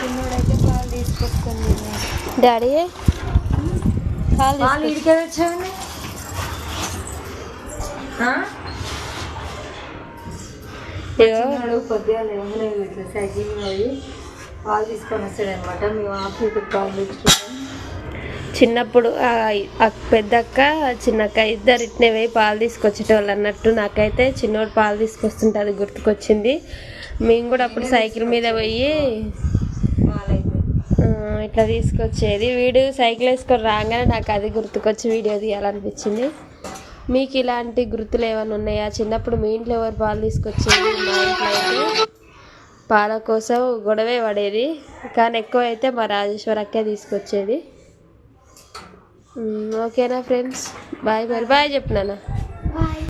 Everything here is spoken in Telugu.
చిన్నోడైతే పాలు తీసుకొస్తుంది డాడీ పాలు ఇడికే వచ్చావని పొద్దుగా లేవగానే ఇట్లా సైకిల్ పోయి పాలు తీసుకొని వస్తాడనమాట. మేము ఆఫీస్కి పాలు తెచ్చుకుంటాం. చిన్నప్పుడు పెద్దక్క చిన్నక్క ఇద్దరు ఇట్నే పోయి పాలు తీసుకొచ్చేటోళ్ళు అన్నట్టు. నాకైతే చిన్నోడు పాలు తీసుకొస్తుంటే అది గుర్తుకొచ్చింది. మేము కూడా అప్పుడు సైకిల్ మీద పోయి ఇట్లా తీసుకొచ్చేది. వీడు సైకిల్ వేసుకొని రాగానే నాకు అది గుర్తుకొచ్చి వీడియో తీయాలనిపించింది. మీకు ఇలాంటి గుర్తులు ఏమైనా ఉన్నాయా? చిన్నప్పుడు మీ ఇంట్లో ఎవరు పాలు తీసుకొచ్చేది? మా ఇంట్లో అయితే పాల కోసం గొడవే పడేది, కానీ ఎక్కువ అయితే మా రాజేశ్వరి అక్కే తీసుకొచ్చేది. ఓకేనా ఫ్రెండ్స్, బాయ్. మరి బాయ్ చెప్పినానా?